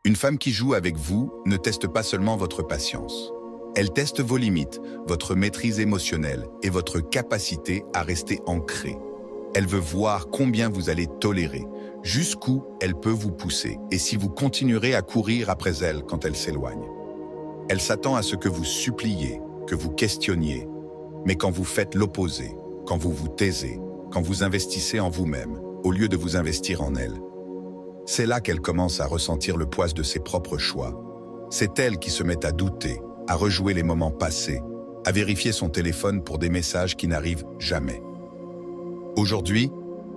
Une femme qui joue avec vous ne teste pas seulement votre patience. Elle teste vos limites, votre maîtrise émotionnelle et votre capacité à rester ancré. Elle veut voir combien vous allez tolérer, jusqu'où elle peut vous pousser et si vous continuerez à courir après elle quand elle s'éloigne. Elle s'attend à ce que vous suppliez, que vous questionniez, mais quand vous faites l'opposé, quand vous vous taisez, quand vous investissez en vous-même, au lieu de vous investir en elle, c'est là qu'elle commence à ressentir le poids de ses propres choix. C'est elle qui se met à douter, à rejouer les moments passés, à vérifier son téléphone pour des messages qui n'arrivent jamais. Aujourd'hui,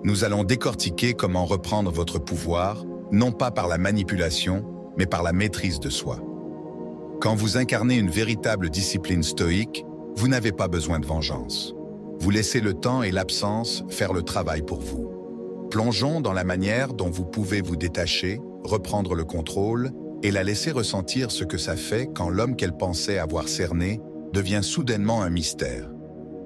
nous allons décortiquer comment reprendre votre pouvoir, non pas par la manipulation, mais par la maîtrise de soi. Quand vous incarnez une véritable discipline stoïque, vous n'avez pas besoin de vengeance. Vous laissez le temps et l'absence faire le travail pour vous. Plongeons dans la manière dont vous pouvez vous détacher, reprendre le contrôle et la laisser ressentir ce que ça fait quand l'homme qu'elle pensait avoir cerné devient soudainement un mystère.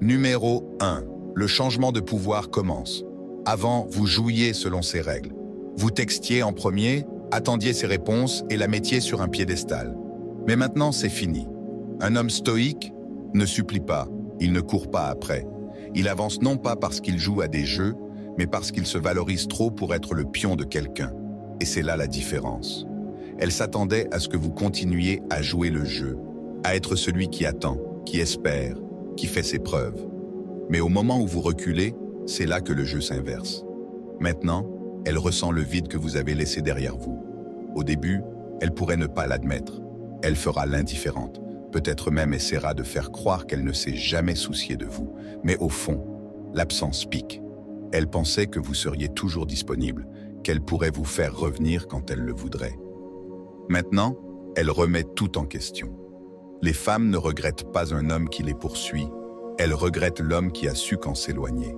Numéro 1. Le changement de pouvoir commence. Avant, vous jouiez selon ses règles. Vous textiez en premier, attendiez ses réponses et la mettiez sur un piédestal. Mais maintenant, c'est fini. Un homme stoïque ne supplie pas, il ne court pas après. Il avance non pas parce qu'il joue à des jeux, mais parce qu'il se valorise trop pour être le pion de quelqu'un. Et c'est là la différence. Elle s'attendait à ce que vous continuiez à jouer le jeu, à être celui qui attend, qui espère, qui fait ses preuves. Mais au moment où vous reculez, c'est là que le jeu s'inverse. Maintenant, elle ressent le vide que vous avez laissé derrière vous. Au début, elle pourrait ne pas l'admettre. Elle fera l'indifférente. Peut-être même essaiera de faire croire qu'elle ne s'est jamais souciée de vous. Mais au fond, l'absence pique. Elle pensait que vous seriez toujours disponible, qu'elle pourrait vous faire revenir quand elle le voudrait. Maintenant, elle remet tout en question. Les femmes ne regrettent pas un homme qui les poursuit, elles regrettent l'homme qui a su quand s'éloigner.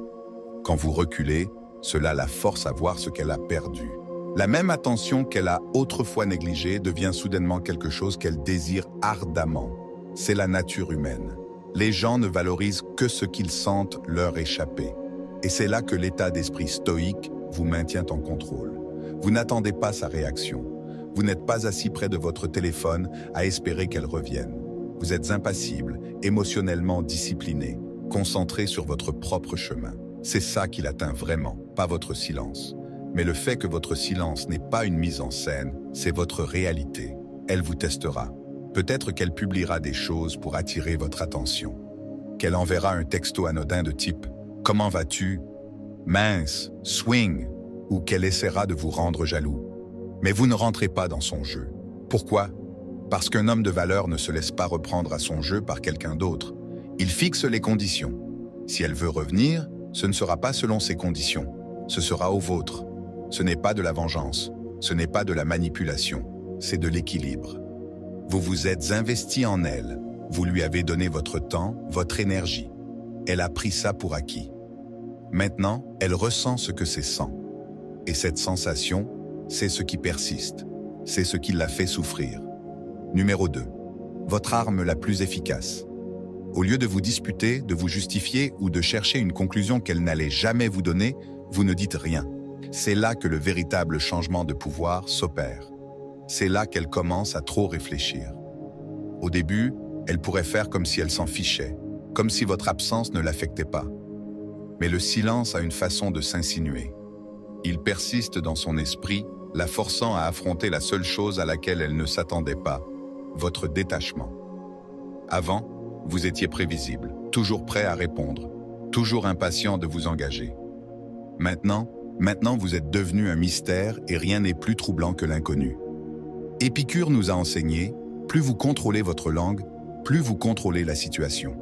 Quand vous reculez, cela la force à voir ce qu'elle a perdu. La même attention qu'elle a autrefois négligée devient soudainement quelque chose qu'elle désire ardemment. C'est la nature humaine. Les gens ne valorisent que ce qu'ils sentent leur échapper. Et c'est là que l'état d'esprit stoïque vous maintient en contrôle. Vous n'attendez pas sa réaction. Vous n'êtes pas assis près de votre téléphone à espérer qu'elle revienne. Vous êtes impassible, émotionnellement discipliné, concentré sur votre propre chemin. C'est ça qui l'atteint vraiment, pas votre silence. Mais le fait que votre silence n'est pas une mise en scène, c'est votre réalité. Elle vous testera. Peut-être qu'elle publiera des choses pour attirer votre attention. Qu'elle enverra un texto anodin de type « Comment vas-tu ?»« Mince, swing » ou qu'elle essaiera de vous rendre jaloux. Mais vous ne rentrez pas dans son jeu. Pourquoi? Parce qu'un homme de valeur ne se laisse pas reprendre à son jeu par quelqu'un d'autre. Il fixe les conditions. Si elle veut revenir, ce ne sera pas selon ses conditions. Ce sera aux vôtres. Ce n'est pas de la vengeance. Ce n'est pas de la manipulation. C'est de l'équilibre. Vous vous êtes investi en elle. Vous lui avez donné votre temps, votre énergie. Elle a pris ça pour acquis. Maintenant, elle ressent ce que c'est sans. Et cette sensation, c'est ce qui persiste. C'est ce qui la fait souffrir. Numéro 2. Votre arme la plus efficace. Au lieu de vous disputer, de vous justifier ou de chercher une conclusion qu'elle n'allait jamais vous donner, vous ne dites rien. C'est là que le véritable changement de pouvoir s'opère. C'est là qu'elle commence à trop réfléchir. Au début, elle pourrait faire comme si elle s'en fichait, comme si votre absence ne l'affectait pas. Mais le silence a une façon de s'insinuer. Il persiste dans son esprit, la forçant à affronter la seule chose à laquelle elle ne s'attendait pas, votre détachement. Avant, vous étiez prévisible, toujours prêt à répondre, toujours impatient de vous engager. Maintenant vous êtes devenu un mystère et rien n'est plus troublant que l'inconnu. Épicure nous a enseigné, plus vous contrôlez votre langue, plus vous contrôlez la situation.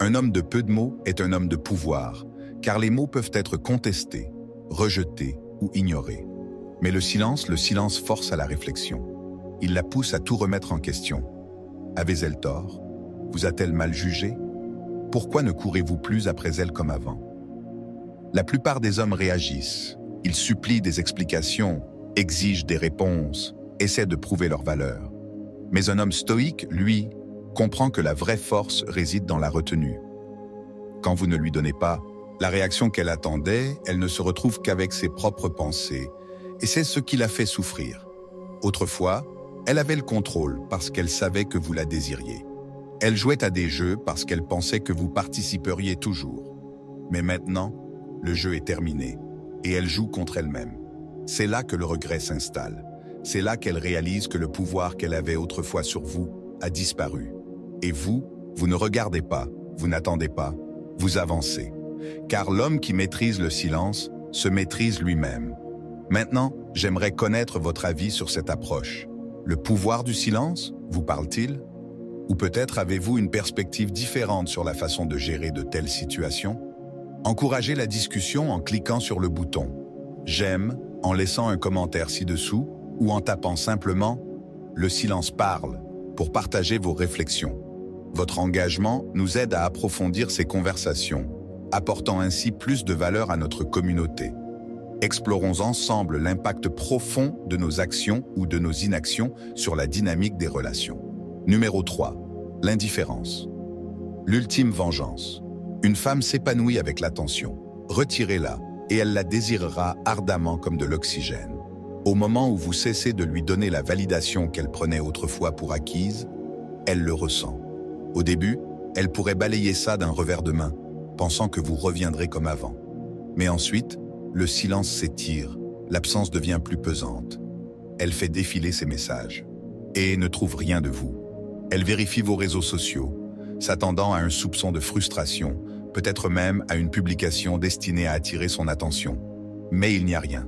Un homme de peu de mots est un homme de pouvoir, car les mots peuvent être contestés, rejetés ou ignorés. Mais le silence force à la réflexion. Il la pousse à tout remettre en question. Avait-elle tort? Vous a-t-elle mal jugé? Pourquoi ne courez-vous plus après elle comme avant? La plupart des hommes réagissent. Ils supplient des explications, exigent des réponses, essaient de prouver leur valeur. Mais un homme stoïque, lui, comprend que la vraie force réside dans la retenue. Quand vous ne lui donnez pas la réaction qu'elle attendait, elle ne se retrouve qu'avec ses propres pensées, et c'est ce qui la fait souffrir. Autrefois, elle avait le contrôle parce qu'elle savait que vous la désiriez. Elle jouait à des jeux parce qu'elle pensait que vous participeriez toujours. Mais maintenant, le jeu est terminé et elle joue contre elle-même. C'est là que le regret s'installe. C'est là qu'elle réalise que le pouvoir qu'elle avait autrefois sur vous a disparu. Et vous ne regardez pas, vous n'attendez pas, vous avancez. Car l'homme qui maîtrise le silence se maîtrise lui-même. Maintenant, j'aimerais connaître votre avis sur cette approche. Le pouvoir du silence, vous parle-t-il? Ou peut-être avez-vous une perspective différente sur la façon de gérer de telles situations? Encouragez la discussion en cliquant sur le bouton « J'aime », en laissant un commentaire ci-dessous ou en tapant simplement « Le silence parle » pour partager vos réflexions. Votre engagement nous aide à approfondir ces conversations, apportant ainsi plus de valeur à notre communauté. Explorons ensemble l'impact profond de nos actions ou de nos inactions sur la dynamique des relations. Numéro 3. L'indifférence. L'ultime vengeance. Une femme s'épanouit avec l'attention. Retirez-la et elle la désirera ardemment comme de l'oxygène. Au moment où vous cessez de lui donner la validation qu'elle prenait autrefois pour acquise, elle le ressent. Au début, elle pourrait balayer ça d'un revers de main, pensant que vous reviendrez comme avant. Mais ensuite, le silence s'étire, l'absence devient plus pesante. Elle fait défiler ses messages et ne trouve rien de vous. Elle vérifie vos réseaux sociaux, s'attendant à un soupçon de frustration, peut-être même à une publication destinée à attirer son attention. Mais il n'y a rien.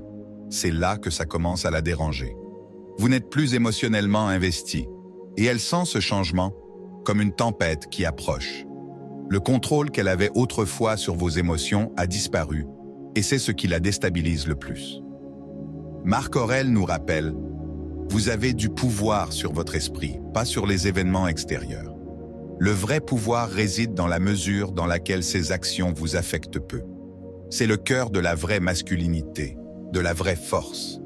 C'est là que ça commence à la déranger. Vous n'êtes plus émotionnellement investi, et elle sent ce changement comme une tempête qui approche. Le contrôle qu'elle avait autrefois sur vos émotions a disparu, et c'est ce qui la déstabilise le plus. Marc Aurèle nous rappelle « Vous avez du pouvoir sur votre esprit, pas sur les événements extérieurs. Le vrai pouvoir réside dans la mesure dans laquelle ces actions vous affectent peu. C'est le cœur de la vraie masculinité, de la vraie force. »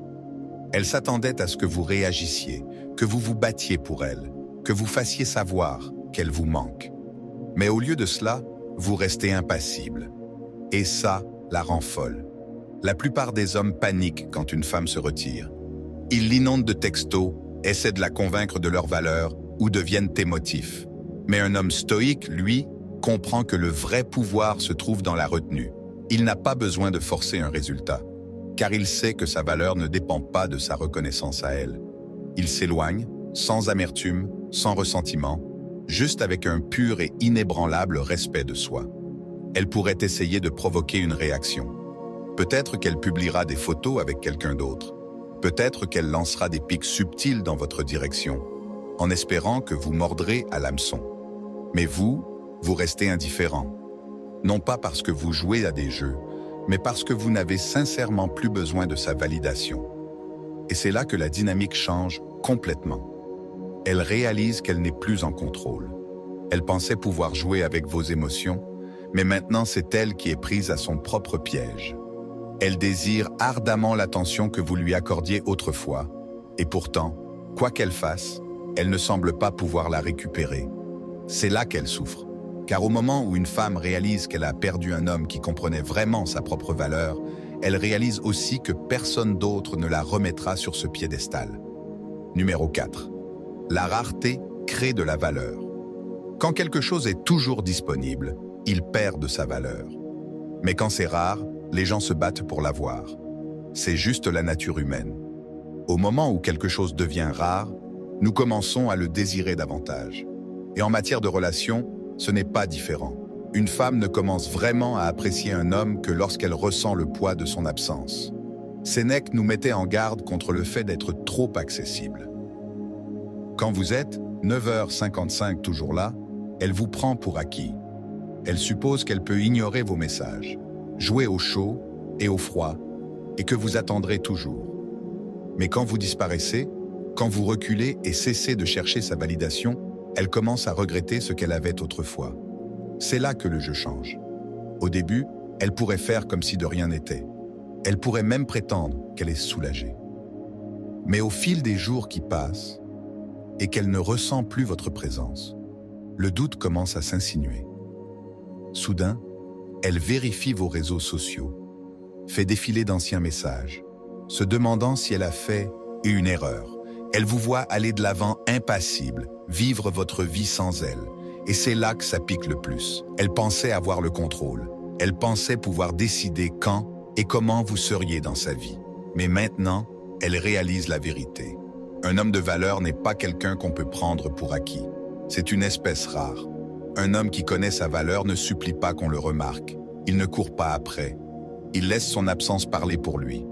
Elle s'attendait à ce que vous réagissiez, que vous vous battiez pour elle, que vous fassiez savoir qu'elle vous manque. Mais au lieu de cela, vous restez impassible. Et ça la rend folle. La plupart des hommes paniquent quand une femme se retire. Ils l'inondent de textos, essaient de la convaincre de leurs valeurs ou deviennent émotifs. Mais un homme stoïque, lui, comprend que le vrai pouvoir se trouve dans la retenue. Il n'a pas besoin de forcer un résultat, car il sait que sa valeur ne dépend pas de sa reconnaissance à elle. Il s'éloigne, sans amertume, sans ressentiment, juste avec un pur et inébranlable respect de soi. Elle pourrait essayer de provoquer une réaction. Peut-être qu'elle publiera des photos avec quelqu'un d'autre. Peut-être qu'elle lancera des pics subtils dans votre direction, en espérant que vous mordrez à l'hameçon. Mais vous restez indifférent. Non pas parce que vous jouez à des jeux, mais parce que vous n'avez sincèrement plus besoin de sa validation. Et c'est là que la dynamique change complètement. Elle réalise qu'elle n'est plus en contrôle. Elle pensait pouvoir jouer avec vos émotions, mais maintenant c'est elle qui est prise à son propre piège. Elle désire ardemment l'attention que vous lui accordiez autrefois, et pourtant, quoi qu'elle fasse, elle ne semble pas pouvoir la récupérer. C'est là qu'elle souffre, car au moment où une femme réalise qu'elle a perdu un homme qui comprenait vraiment sa propre valeur, elle réalise aussi que personne d'autre ne la remettra sur ce piédestal. Numéro 4. La rareté crée de la valeur. Quand quelque chose est toujours disponible, il perd de sa valeur. Mais quand c'est rare, les gens se battent pour l'avoir. C'est juste la nature humaine. Au moment où quelque chose devient rare, nous commençons à le désirer davantage. Et en matière de relations, ce n'est pas différent. Une femme ne commence vraiment à apprécier un homme que lorsqu'elle ressent le poids de son absence. Sénèque nous mettait en garde contre le fait d'être trop accessible. Quand vous êtes 9h55 toujours là, elle vous prend pour acquis. Elle suppose qu'elle peut ignorer vos messages, jouer au chaud et au froid, et que vous attendrez toujours. Mais quand vous disparaissez, quand vous reculez et cessez de chercher sa validation, elle commence à regretter ce qu'elle avait autrefois. C'est là que le jeu change. Au début, elle pourrait faire comme si de rien n'était. Elle pourrait même prétendre qu'elle est soulagée. Mais au fil des jours qui passent, et qu'elle ne ressent plus votre présence, le doute commence à s'insinuer. Soudain, elle vérifie vos réseaux sociaux, fait défiler d'anciens messages, se demandant si elle a fait une erreur, Elle vous voit aller de l'avant impassible, vivre votre vie sans elle. Et c'est là que ça pique le plus. Elle pensait avoir le contrôle. Elle pensait pouvoir décider quand et comment vous seriez dans sa vie. Mais maintenant, elle réalise la vérité. Un homme de valeur n'est pas quelqu'un qu'on peut prendre pour acquis. C'est une espèce rare. Un homme qui connaît sa valeur ne supplie pas qu'on le remarque. Il ne court pas après. Il laisse son absence parler pour lui.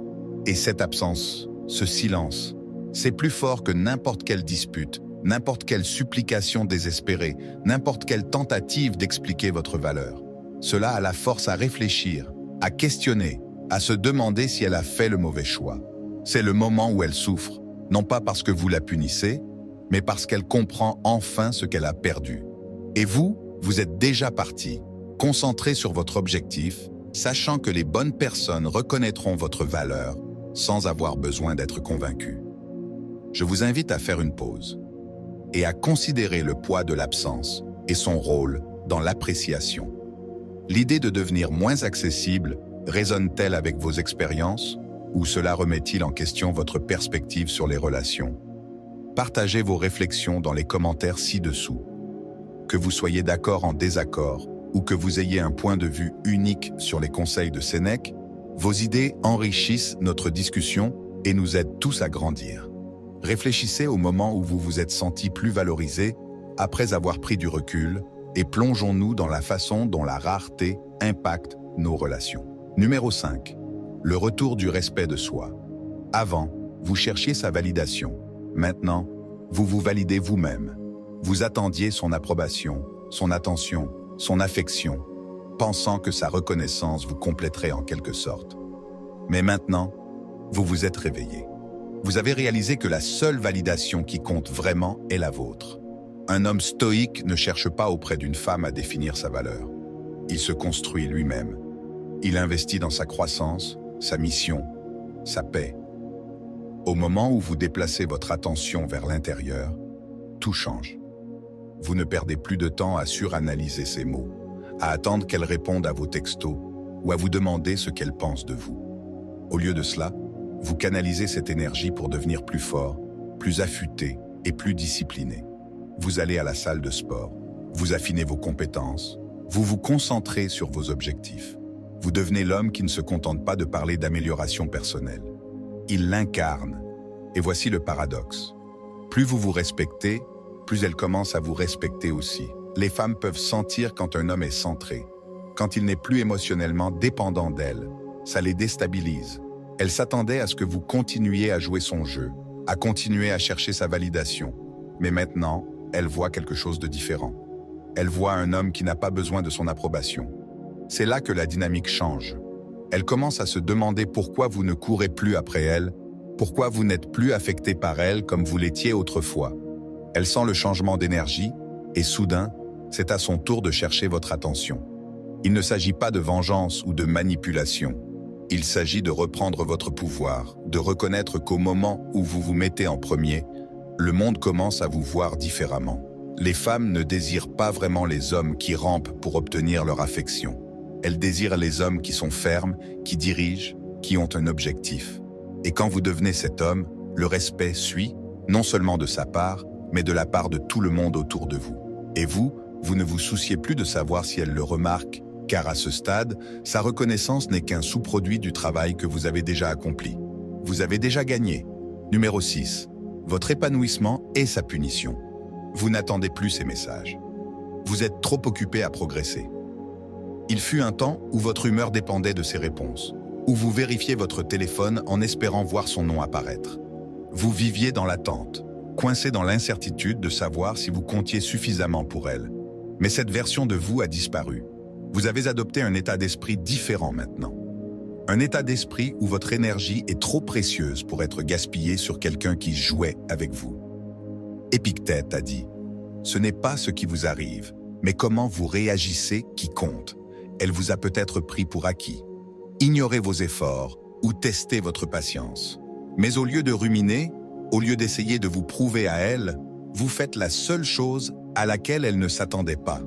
Et cette absence, ce silence, c'est plus fort que n'importe quelle dispute, n'importe quelle supplication désespérée, n'importe quelle tentative d'expliquer votre valeur. Cela a la force à réfléchir, à questionner, à se demander si elle a fait le mauvais choix. C'est le moment où elle souffre, non pas parce que vous la punissez, mais parce qu'elle comprend enfin ce qu'elle a perdu. Et vous, vous êtes déjà parti, concentré sur votre objectif, sachant que les bonnes personnes reconnaîtront votre valeur sans avoir besoin d'être convaincus. Je vous invite à faire une pause et à considérer le poids de l'absence et son rôle dans l'appréciation. L'idée de devenir moins accessible résonne-t-elle avec vos expériences ou cela remet-il en question votre perspective sur les relations? Partagez vos réflexions dans les commentaires ci-dessous. Que vous soyez d'accord en désaccord ou que vous ayez un point de vue unique sur les conseils de Sénèque, vos idées enrichissent notre discussion et nous aident tous à grandir. Réfléchissez au moment où vous vous êtes senti plus valorisé après avoir pris du recul et plongeons-nous dans la façon dont la rareté impacte nos relations. Numéro 5. Le retour du respect de soi. Avant, vous cherchiez sa validation. Maintenant, vous vous validez vous-même. Vous attendiez son approbation, son attention, son affection, pensant que sa reconnaissance vous compléterait en quelque sorte. Mais maintenant, vous vous êtes réveillé. Vous avez réalisé que la seule validation qui compte vraiment est la vôtre. Un homme stoïque ne cherche pas auprès d'une femme à définir sa valeur. Il se construit lui-même. Il investit dans sa croissance, sa mission, sa paix. Au moment où vous déplacez votre attention vers l'intérieur, tout change. Vous ne perdez plus de temps à suranalyser ses mots, à attendre qu'elle réponde à vos textos ou à vous demander ce qu'elle pense de vous. Au lieu de cela, vous canalisez cette énergie pour devenir plus fort, plus affûté et plus discipliné. Vous allez à la salle de sport, vous affinez vos compétences, vous vous concentrez sur vos objectifs. Vous devenez l'homme qui ne se contente pas de parler d'amélioration personnelle. Il l'incarne. Et voici le paradoxe. Plus vous vous respectez, plus elle commence à vous respecter aussi. Les femmes peuvent sentir quand un homme est centré, quand il n'est plus émotionnellement dépendant d'elles. Ça les déstabilise. Elles s'attendaient à ce que vous continuiez à jouer son jeu, à continuer à chercher sa validation. Mais maintenant, elles voient quelque chose de différent. Elles voient un homme qui n'a pas besoin de son approbation. C'est là que la dynamique change. Elle commence à se demander pourquoi vous ne courez plus après elle, pourquoi vous n'êtes plus affecté par elle comme vous l'étiez autrefois. Elle sent le changement d'énergie et soudain, c'est à son tour de chercher votre attention. Il ne s'agit pas de vengeance ou de manipulation. Il s'agit de reprendre votre pouvoir, de reconnaître qu'au moment où vous vous mettez en premier, le monde commence à vous voir différemment. Les femmes ne désirent pas vraiment les hommes qui rampent pour obtenir leur affection. Elles désirent les hommes qui sont fermes, qui dirigent, qui ont un objectif. Et quand vous devenez cet homme, le respect suit, non seulement de sa part, mais de la part de tout le monde autour de vous. Et vous ne vous souciez plus de savoir si elle le remarque, car à ce stade, sa reconnaissance n'est qu'un sous-produit du travail que vous avez déjà accompli. Vous avez déjà gagné. Numéro 6. Votre épanouissement est sa punition. Vous n'attendez plus ces messages. Vous êtes trop occupé à progresser. Il fut un temps où votre humeur dépendait de ces réponses, où vous vérifiez votre téléphone en espérant voir son nom apparaître. Vous viviez dans l'attente, coincé dans l'incertitude de savoir si vous comptiez suffisamment pour elle. Mais cette version de vous a disparu. Vous avez adopté un état d'esprit différent maintenant. Un état d'esprit où votre énergie est trop précieuse pour être gaspillée sur quelqu'un qui jouait avec vous. Épictète a dit « Ce n'est pas ce qui vous arrive, mais comment vous réagissez qui compte. Elle vous a peut-être pris pour acquis. Ignorez vos efforts ou testez votre patience. Mais au lieu de ruminer, au lieu d'essayer de vous prouver à elle, vous faites la seule chose à laquelle elle ne s'attendait pas.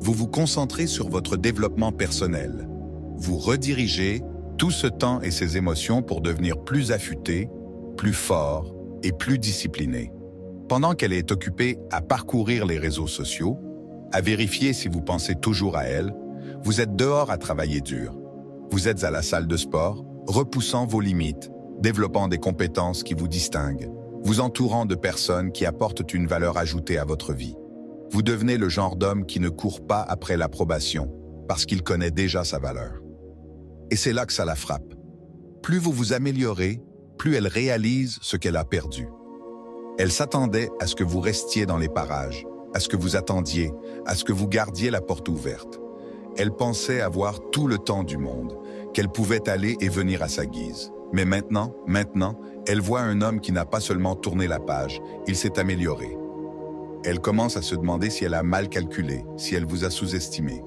Vous vous concentrez sur votre développement personnel. Vous redirigez tout ce temps et ces émotions pour devenir plus affûté, plus fort, et plus disciplinée. Pendant qu'elle est occupée à parcourir les réseaux sociaux, à vérifier si vous pensez toujours à elle, vous êtes dehors à travailler dur. Vous êtes à la salle de sport, repoussant vos limites, développant des compétences qui vous distinguent, vous entourant de personnes qui apportent une valeur ajoutée à votre vie. Vous devenez le genre d'homme qui ne court pas après l'approbation, parce qu'il connaît déjà sa valeur. Et c'est là que ça la frappe. Plus vous vous améliorez, plus elle réalise ce qu'elle a perdu. Elle s'attendait à ce que vous restiez dans les parages, à ce que vous attendiez, à ce que vous gardiez la porte ouverte. Elle pensait avoir tout le temps du monde, qu'elle pouvait aller et venir à sa guise. Mais maintenant, elle voit un homme qui n'a pas seulement tourné la page, il s'est amélioré. Elle commence à se demander si elle a mal calculé, si elle vous a sous-estimé.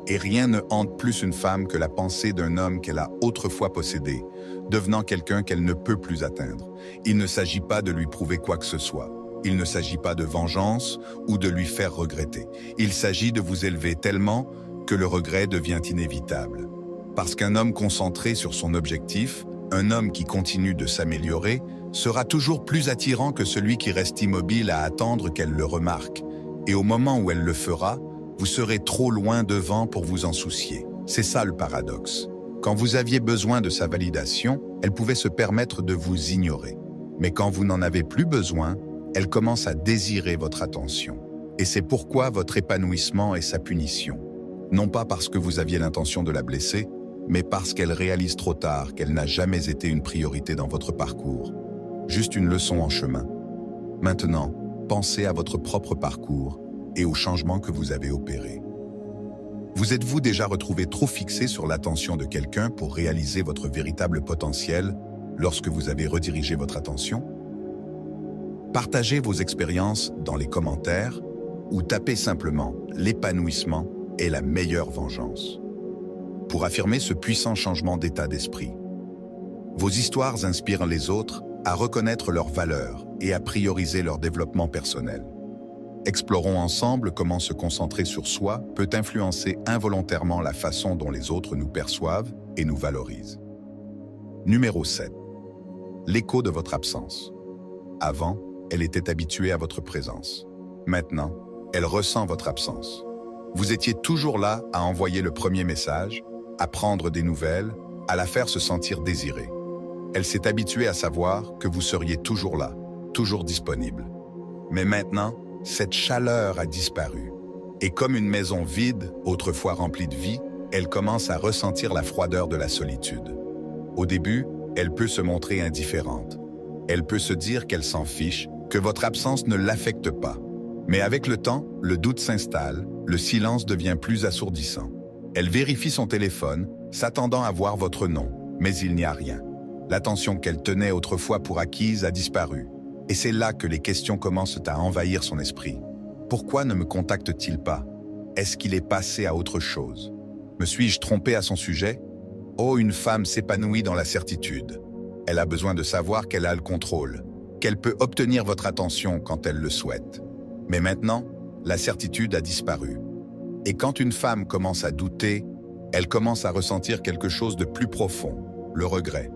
Et rien ne hante plus une femme que la pensée d'un homme qu'elle a autrefois possédé, devenant quelqu'un qu'elle ne peut plus atteindre. Il ne s'agit pas de lui prouver quoi que ce soit. Il ne s'agit pas de vengeance ou de lui faire regretter. Il s'agit de vous élever tellement que le regret devient inévitable. Parce qu'un homme concentré sur son objectif, un homme qui continue de s'améliorer, sera toujours plus attirant que celui qui reste immobile à attendre qu'elle le remarque. Et au moment où elle le fera, vous serez trop loin devant pour vous en soucier. C'est ça le paradoxe. Quand vous aviez besoin de sa validation, elle pouvait se permettre de vous ignorer. Mais quand vous n'en avez plus besoin, elle commence à désirer votre attention. Et c'est pourquoi votre épanouissement est sa punition. Non pas parce que vous aviez l'intention de la blesser, mais parce qu'elle réalise trop tard qu'elle n'a jamais été une priorité dans votre parcours. Juste une leçon en chemin. Maintenant, pensez à votre propre parcours et aux changements que vous avez opérés. Vous êtes-vous déjà retrouvé trop fixé sur l'attention de quelqu'un pour réaliser votre véritable potentiel lorsque vous avez redirigé votre attention? Partagez vos expériences dans les commentaires ou tapez simplement « L'épanouissement est la meilleure vengeance » pour affirmer ce puissant changement d'état d'esprit. Vos histoires inspirent les autres à reconnaître leurs valeurs et à prioriser leur développement personnel. Explorons ensemble comment se concentrer sur soi peut influencer involontairement la façon dont les autres nous perçoivent et nous valorisent. Numéro 7. L'écho de votre absence. Avant, elle était habituée à votre présence. Maintenant, elle ressent votre absence. Vous étiez toujours là à envoyer le premier message, à prendre des nouvelles, à la faire se sentir désirée. Elle s'est habituée à savoir que vous seriez toujours là, toujours disponible. Mais maintenant, cette chaleur a disparu. Et comme une maison vide, autrefois remplie de vie, elle commence à ressentir la froideur de la solitude. Au début, elle peut se montrer indifférente. Elle peut se dire qu'elle s'en fiche, que votre absence ne l'affecte pas. Mais avec le temps, le doute s'installe, le silence devient plus assourdissant. Elle vérifie son téléphone, s'attendant à voir votre nom, mais il n'y a rien. L'attention qu'elle tenait autrefois pour acquise a disparu. Et c'est là que les questions commencent à envahir son esprit. Pourquoi ne me contacte-t-il pas? Est-ce qu'il est passé à autre chose? Me suis-je trompé à son sujet? Oh, une femme s'épanouit dans la certitude. Elle a besoin de savoir qu'elle a le contrôle, qu'elle peut obtenir votre attention quand elle le souhaite. Mais maintenant, la certitude a disparu. Et quand une femme commence à douter, elle commence à ressentir quelque chose de plus profond, le regret.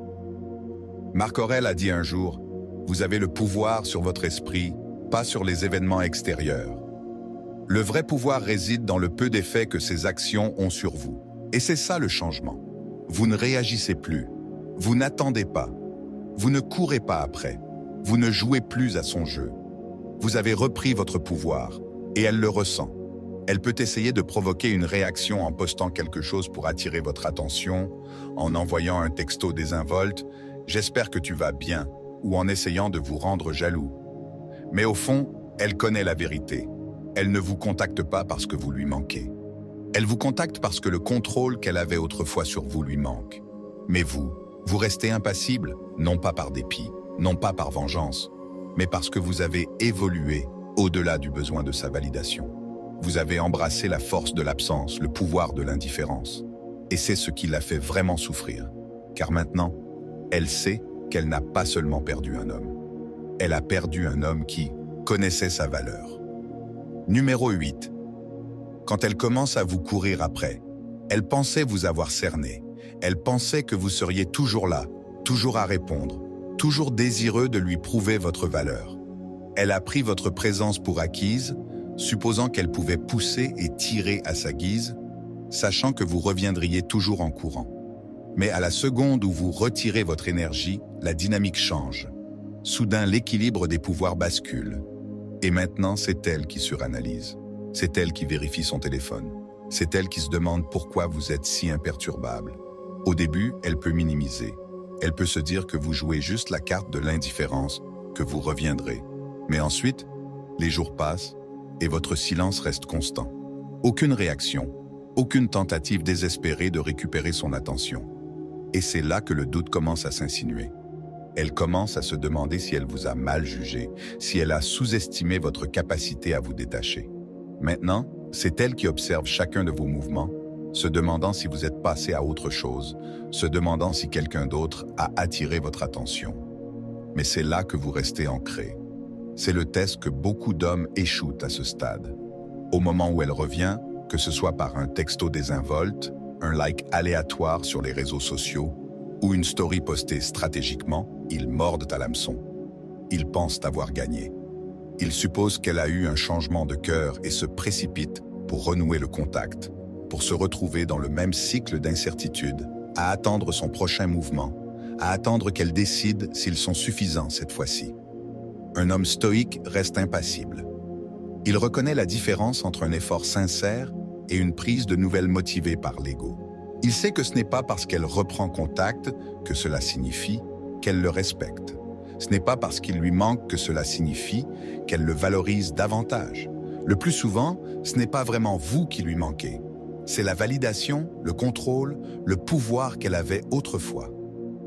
Marc Aurèle a dit un jour, « Vous avez le pouvoir sur votre esprit, pas sur les événements extérieurs. » Le vrai pouvoir réside dans le peu d'effets que ces actions ont sur vous. Et c'est ça le changement. Vous ne réagissez plus. Vous n'attendez pas. Vous ne courez pas après. Vous ne jouez plus à son jeu. Vous avez repris votre pouvoir, et elle le ressent. Elle peut essayer de provoquer une réaction en postant quelque chose pour attirer votre attention, en envoyant un texto désinvolte « J'espère que tu vas bien » ou en essayant de vous rendre jaloux. Mais au fond, elle connaît la vérité. Elle ne vous contacte pas parce que vous lui manquez. Elle vous contacte parce que le contrôle qu'elle avait autrefois sur vous lui manque. Mais vous restez impassible, non pas par dépit, non pas par vengeance, mais parce que vous avez évolué au-delà du besoin de sa validation. Vous avez embrassé la force de l'absence, le pouvoir de l'indifférence. Et c'est ce qui l'a fait vraiment souffrir. Car maintenant, elle sait qu'elle n'a pas seulement perdu un homme. Elle a perdu un homme qui connaissait sa valeur. Numéro 8. Quand elle commence à vous courir après, elle pensait vous avoir cerné. Elle pensait que vous seriez toujours là, toujours à répondre, toujours désireux de lui prouver votre valeur. Elle a pris votre présence pour acquise, supposant qu'elle pouvait pousser et tirer à sa guise, sachant que vous reviendriez toujours en courant. Mais à la seconde où vous retirez votre énergie, la dynamique change. Soudain, l'équilibre des pouvoirs bascule. Et maintenant, c'est elle qui suranalyse. C'est elle qui vérifie son téléphone. C'est elle qui se demande pourquoi vous êtes si imperturbable. Au début, elle peut minimiser. Elle peut se dire que vous jouez juste la carte de l'indifférence, que vous reviendrez. Mais ensuite, les jours passent et votre silence reste constant. Aucune réaction, aucune tentative désespérée de récupérer son attention. Et c'est là que le doute commence à s'insinuer. Elle commence à se demander si elle vous a mal jugé, si elle a sous-estimé votre capacité à vous détacher. Maintenant, c'est elle qui observe chacun de vos mouvements, se demandant si vous êtes passé à autre chose, se demandant si quelqu'un d'autre a attiré votre attention. Mais c'est là que vous restez ancré. C'est le test que beaucoup d'hommes échouent à ce stade. Au moment où elle revient, que ce soit par un texto désinvolte, un like aléatoire sur les réseaux sociaux ou une story postée stratégiquement, ils mordent à l'hameçon. Ils pensent avoir gagné. Ils supposent qu'elle a eu un changement de cœur et se précipitent pour renouer le contact, pour se retrouver dans le même cycle d'incertitude, à attendre son prochain mouvement, à attendre qu'elle décide s'ils sont suffisants cette fois-ci. Un homme stoïque reste impassible. Il reconnaît la différence entre un effort sincère et une prise de nouvelles motivée par l'ego. Il sait que ce n'est pas parce qu'elle reprend contact que cela signifie qu'elle le respecte. Ce n'est pas parce qu'il lui manque que cela signifie qu'elle le valorise davantage. Le plus souvent, ce n'est pas vraiment vous qui lui manquez. C'est la validation, le contrôle, le pouvoir qu'elle avait autrefois.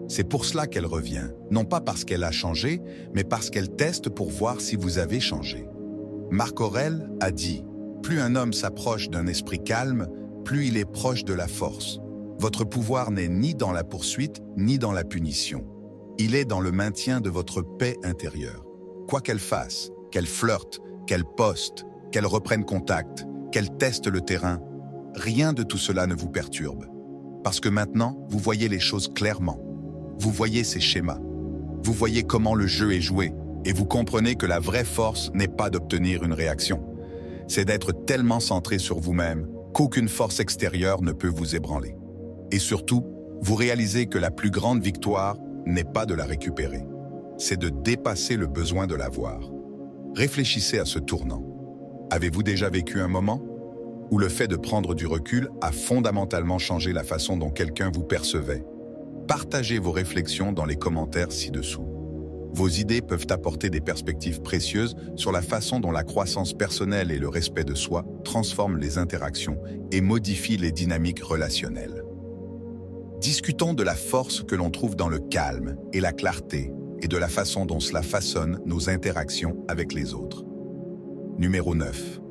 C'est pour cela qu'elle revient, non pas parce qu'elle a changé, mais parce qu'elle teste pour voir si vous avez changé. Marc Aurèle a dit « Plus un homme s'approche d'un esprit calme, plus il est proche de la force. Votre pouvoir n'est ni dans la poursuite, ni dans la punition. Il est dans le maintien de votre paix intérieure. Quoi qu'elle fasse, qu'elle flirte, qu'elle poste, qu'elle reprenne contact, qu'elle teste le terrain, rien de tout cela ne vous perturbe. Parce que maintenant, vous voyez les choses clairement. Vous voyez ces schémas. Vous voyez comment le jeu est joué. Et vous comprenez que la vraie force n'est pas d'obtenir une réaction. C'est d'être tellement centré sur vous-même qu'aucune force extérieure ne peut vous ébranler. Et surtout, vous réalisez que la plus grande victoire n'est pas de la récupérer. C'est de dépasser le besoin de l'avoir. Réfléchissez à ce tournant. Avez-vous déjà vécu un moment où le fait de prendre du recul a fondamentalement changé la façon dont quelqu'un vous percevait? Partagez vos réflexions dans les commentaires ci-dessous. Vos idées peuvent apporter des perspectives précieuses sur la façon dont la croissance personnelle et le respect de soi transforment les interactions et modifient les dynamiques relationnelles. Discutons de la force que l'on trouve dans le calme et la clarté et de la façon dont cela façonne nos interactions avec les autres. Numéro 9.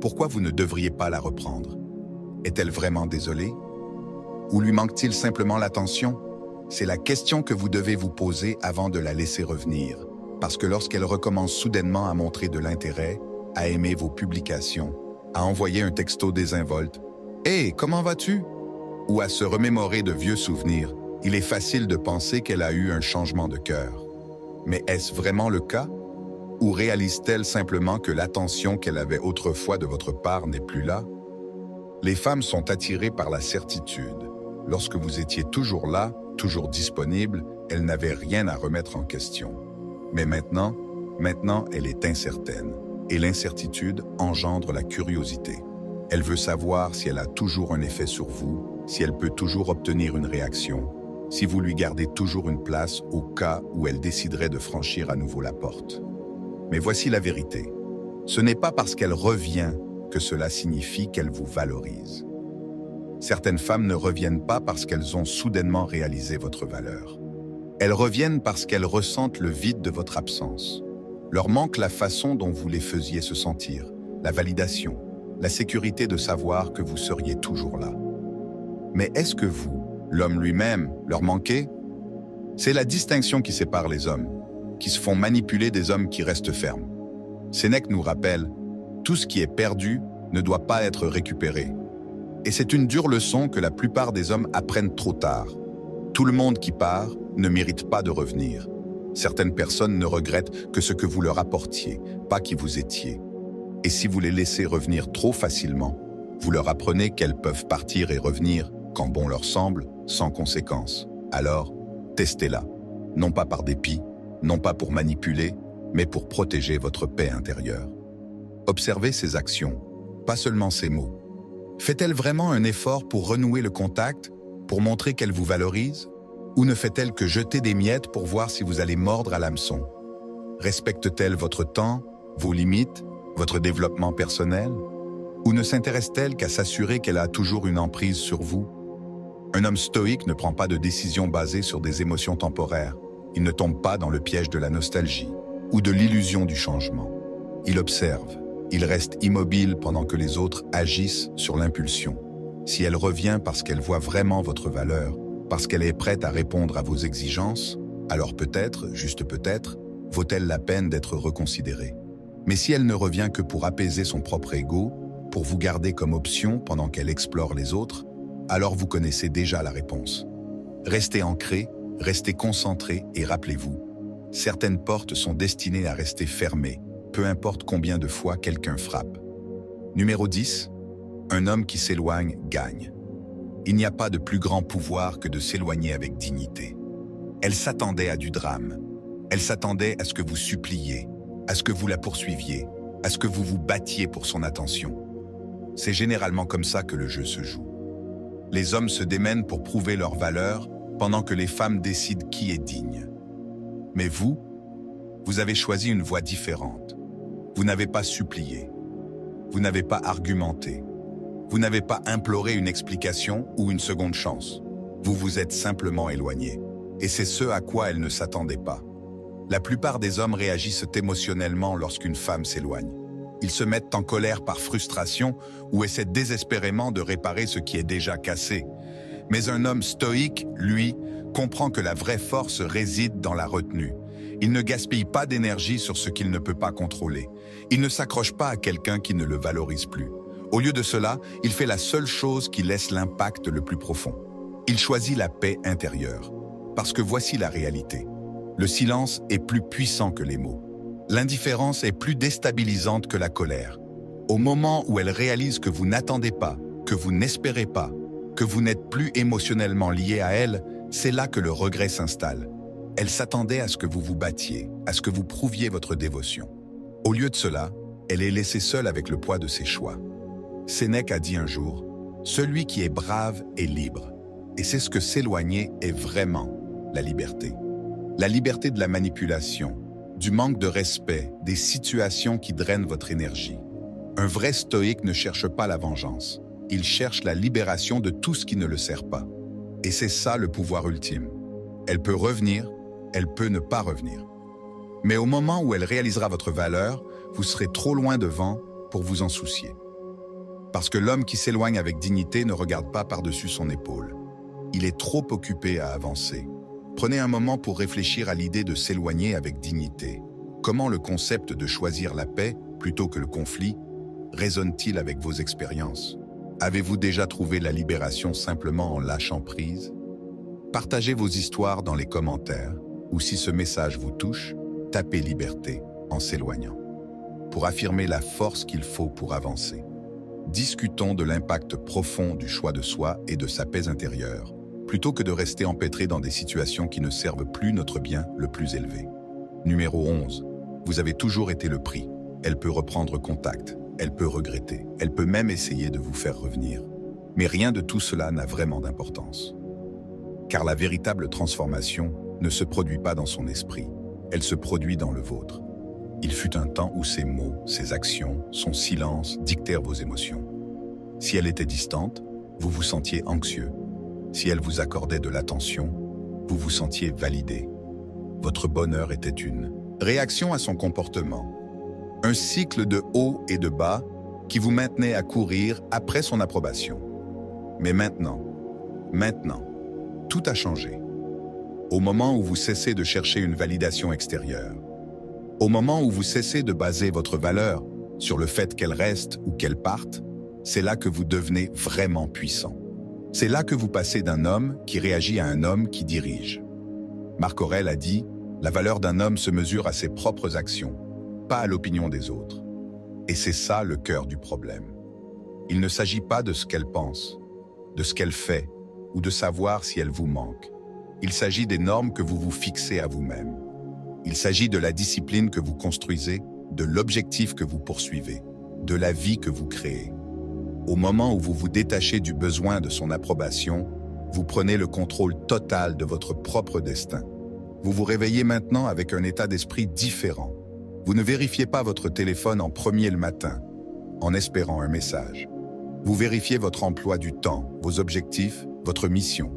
Pourquoi vous ne devriez pas la reprendre? Est-elle vraiment désolée? Ou lui manque-t-il simplement l'attention? C'est la question que vous devez vous poser avant de la laisser revenir, parce que lorsqu'elle recommence soudainement à montrer de l'intérêt, à aimer vos publications, à envoyer un texto désinvolte « Hey, comment vas-tu ?» ou à se remémorer de vieux souvenirs, il est facile de penser qu'elle a eu un changement de cœur. Mais est-ce vraiment le cas? Ou réalise-t-elle simplement que l'attention qu'elle avait autrefois de votre part n'est plus là? Les femmes sont attirées par la certitude. Lorsque vous étiez toujours là, toujours disponible, elle n'avait rien à remettre en question. Mais maintenant, elle est incertaine. Et l'incertitude engendre la curiosité. Elle veut savoir si elle a toujours un effet sur vous, si elle peut toujours obtenir une réaction, si vous lui gardez toujours une place au cas où elle déciderait de franchir à nouveau la porte. Mais voici la vérité. Ce n'est pas parce qu'elle revient que cela signifie qu'elle vous valorise. Certaines femmes ne reviennent pas parce qu'elles ont soudainement réalisé votre valeur. Elles reviennent parce qu'elles ressentent le vide de votre absence. Leur manque la façon dont vous les faisiez se sentir, la validation, la sécurité de savoir que vous seriez toujours là. Mais est-ce que vous, l'homme lui-même, leur manquez? C'est la distinction qui sépare les hommes, qui se font manipuler des hommes qui restent fermes. Sénèque nous rappelle, tout ce qui est perdu ne doit pas être récupéré. Et c'est une dure leçon que la plupart des hommes apprennent trop tard. Tout le monde qui part ne mérite pas de revenir. Certaines personnes ne regrettent que ce que vous leur apportiez, pas qui vous étiez. Et si vous les laissez revenir trop facilement, vous leur apprenez qu'elles peuvent partir et revenir, quand bon leur semble, sans conséquence. Alors, testez-la, non pas par dépit, non pas pour manipuler, mais pour protéger votre paix intérieure. Observez ses actions, pas seulement ses mots. Fait-elle vraiment un effort pour renouer le contact, pour montrer qu'elle vous valorise? Ou ne fait-elle que jeter des miettes pour voir si vous allez mordre à l'hameçon? Respecte-t-elle votre temps, vos limites, votre développement personnel? Ou ne s'intéresse-t-elle qu'à s'assurer qu'elle a toujours une emprise sur vous? Un homme stoïque ne prend pas de décisions basées sur des émotions temporaires. Il ne tombe pas dans le piège de la nostalgie ou de l'illusion du changement. Il observe, il reste immobile pendant que les autres agissent sur l'impulsion. Si elle revient parce qu'elle voit vraiment votre valeur, parce qu'elle est prête à répondre à vos exigences, alors peut-être, juste peut-être, vaut-elle la peine d'être reconsidérée. Mais si elle ne revient que pour apaiser son propre ego, pour vous garder comme option pendant qu'elle explore les autres, alors vous connaissez déjà la réponse. Restez ancré, restez concentré et rappelez-vous, certaines portes sont destinées à rester fermées, peu importe combien de fois quelqu'un frappe. Numéro 10. Un homme qui s'éloigne gagne. Il n'y a pas de plus grand pouvoir que de s'éloigner avec dignité. Elle s'attendait à du drame. Elle s'attendait à ce que vous suppliiez, à ce que vous la poursuiviez, à ce que vous vous battiez pour son attention. C'est généralement comme ça que le jeu se joue. Les hommes se démènent pour prouver leur valeur, pendant que les femmes décident qui est digne. Mais vous avez choisi une voie différente. Vous n'avez pas supplié. Vous n'avez pas argumenté. Vous n'avez pas imploré une explication ou une seconde chance. Vous vous êtes simplement éloigné. Et c'est ce à quoi elle ne s'attendait pas. La plupart des hommes réagissent émotionnellement lorsqu'une femme s'éloigne. Ils se mettent en colère par frustration ou essaient désespérément de réparer ce qui est déjà cassé. Mais un homme stoïque, lui, comprend que la vraie force réside dans la retenue. Il ne gaspille pas d'énergie sur ce qu'il ne peut pas contrôler. Il ne s'accroche pas à quelqu'un qui ne le valorise plus. Au lieu de cela, il fait la seule chose qui laisse l'impact le plus profond. Il choisit la paix intérieure. Parce que voici la réalité. Le silence est plus puissant que les mots. L'indifférence est plus déstabilisante que la colère. Au moment où elle réalise que vous n'attendez pas, que vous n'espérez pas, que vous n'êtes plus émotionnellement lié à elle, c'est là que le regret s'installe. Elle s'attendait à ce que vous vous battiez, à ce que vous prouviez votre dévotion. Au lieu de cela, elle est laissée seule avec le poids de ses choix. Sénèque a dit un jour, « Celui qui est brave est libre. » Et c'est ce que s'éloigner est vraiment, la liberté. La liberté de la manipulation, du manque de respect, des situations qui drainent votre énergie. Un vrai stoïque ne cherche pas la vengeance. Il cherche la libération de tout ce qui ne le sert pas. Et c'est ça le pouvoir ultime. Elle peut revenir, elle peut ne pas revenir. Mais au moment où elle réalisera votre valeur, vous serez trop loin devant pour vous en soucier. Parce que l'homme qui s'éloigne avec dignité ne regarde pas par-dessus son épaule. Il est trop occupé à avancer. Prenez un moment pour réfléchir à l'idée de s'éloigner avec dignité. Comment le concept de choisir la paix plutôt que le conflit résonne-t-il avec vos expériences? Avez-vous déjà trouvé la libération simplement en lâchant prise? Partagez vos histoires dans les commentaires ou si ce message vous touche, tapez liberté en s'éloignant. Pour affirmer la force qu'il faut pour avancer. Discutons de l'impact profond du choix de soi et de sa paix intérieure, plutôt que de rester empêtré dans des situations qui ne servent plus notre bien le plus élevé. Numéro 11. Vous avez toujours été le prix. Elle peut reprendre contact, elle peut regretter, elle peut même essayer de vous faire revenir. Mais rien de tout cela n'a vraiment d'importance. Car la véritable transformation ne se produit pas dans son esprit, elle se produit dans le vôtre. Il fut un temps où ses mots, ses actions, son silence dictèrent vos émotions. Si elle était distante, vous vous sentiez anxieux. Si elle vous accordait de l'attention, vous vous sentiez validé. Votre bonheur était une réaction à son comportement. Un cycle de haut et de bas qui vous maintenait à courir après son approbation. Mais maintenant, tout a changé. Au moment où vous cessez de chercher une validation extérieure, au moment où vous cessez de baser votre valeur sur le fait qu'elle reste ou qu'elle parte, c'est là que vous devenez vraiment puissant. C'est là que vous passez d'un homme qui réagit à un homme qui dirige. Marc Aurèle a dit « La valeur d'un homme se mesure à ses propres actions, pas à l'opinion des autres. Et c'est ça le cœur du problème. Il ne s'agit pas de ce qu'elle pense, de ce qu'elle fait, ou de savoir si elle vous manque. Il s'agit des normes que vous vous fixez à vous-même. Il s'agit de la discipline que vous construisez, de l'objectif que vous poursuivez, de la vie que vous créez. Au moment où vous vous détachez du besoin de son approbation, vous prenez le contrôle total de votre propre destin. Vous vous réveillez maintenant avec un état d'esprit différent. Vous ne vérifiez pas votre téléphone en premier le matin, en espérant un message. Vous vérifiez votre emploi du temps, vos objectifs, votre mission.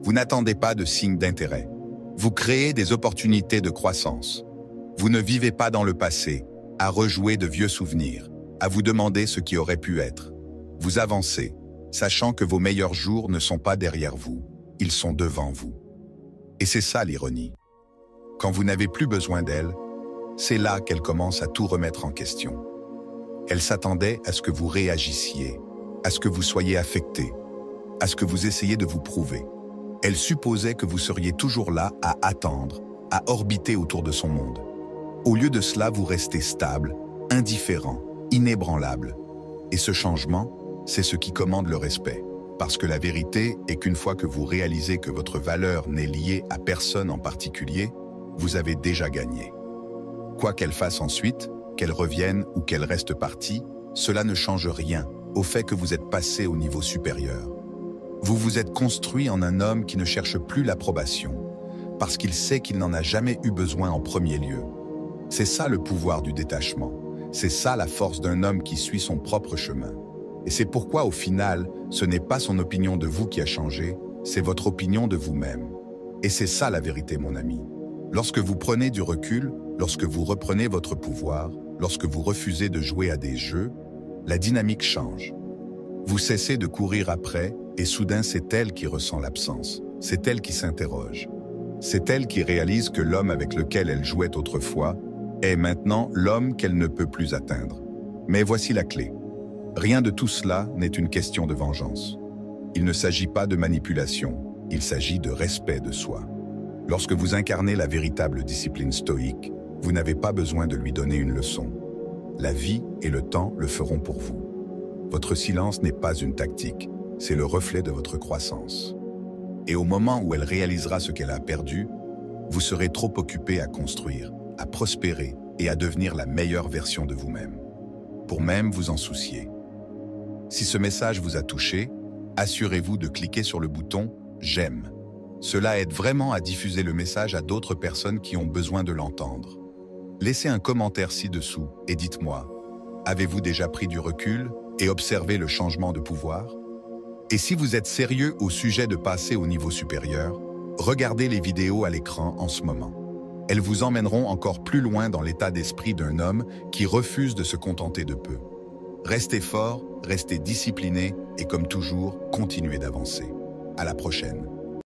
Vous n'attendez pas de signes d'intérêt. Vous créez des opportunités de croissance. Vous ne vivez pas dans le passé, à rejouer de vieux souvenirs, à vous demander ce qui aurait pu être. Vous avancez, sachant que vos meilleurs jours ne sont pas derrière vous, ils sont devant vous. Et c'est ça l'ironie. Quand vous n'avez plus besoin d'elle, c'est là qu'elle commence à tout remettre en question. Elle s'attendait à ce que vous réagissiez, à ce que vous soyez affecté, à ce que vous essayiez de vous prouver. Elle supposait que vous seriez toujours là à attendre, à orbiter autour de son monde. Au lieu de cela, vous restez stable, indifférent, inébranlable. Et ce changement, c'est ce qui commande le respect. Parce que la vérité est qu'une fois que vous réalisez que votre valeur n'est liée à personne en particulier, vous avez déjà gagné. Quoi qu'elle fasse ensuite, qu'elle revienne ou qu'elle reste partie, cela ne change rien au fait que vous êtes passé au niveau supérieur. Vous vous êtes construit en un homme qui ne cherche plus l'approbation, parce qu'il sait qu'il n'en a jamais eu besoin en premier lieu. C'est ça le pouvoir du détachement. C'est ça la force d'un homme qui suit son propre chemin. Et c'est pourquoi, au final, ce n'est pas son opinion de vous qui a changé, c'est votre opinion de vous-même. Et c'est ça la vérité, mon ami. Lorsque vous prenez du recul, lorsque vous reprenez votre pouvoir, lorsque vous refusez de jouer à des jeux, la dynamique change. Vous cessez de courir après, et soudain c'est elle qui ressent l'absence. C'est elle qui s'interroge. C'est elle qui réalise que l'homme avec lequel elle jouait autrefois est maintenant l'homme qu'elle ne peut plus atteindre. Mais voici la clé. Rien de tout cela n'est une question de vengeance. Il ne s'agit pas de manipulation, il s'agit de respect de soi. Lorsque vous incarnez la véritable discipline stoïque, vous n'avez pas besoin de lui donner une leçon. La vie et le temps le feront pour vous. Votre silence n'est pas une tactique, c'est le reflet de votre croissance. Et au moment où elle réalisera ce qu'elle a perdu, vous serez trop occupé à construire, à prospérer et à devenir la meilleure version de vous-même, pour même vous en soucier. Si ce message vous a touché, assurez-vous de cliquer sur le bouton « J'aime ». Cela aide vraiment à diffuser le message à d'autres personnes qui ont besoin de l'entendre. Laissez un commentaire ci-dessous et dites-moi, avez-vous déjà pris du recul et observé le changement de pouvoir? Et si vous êtes sérieux au sujet de passer au niveau supérieur, regardez les vidéos à l'écran en ce moment. Elles vous emmèneront encore plus loin dans l'état d'esprit d'un homme qui refuse de se contenter de peu. Restez fort, restez discipliné et comme toujours, continuez d'avancer. À la prochaine.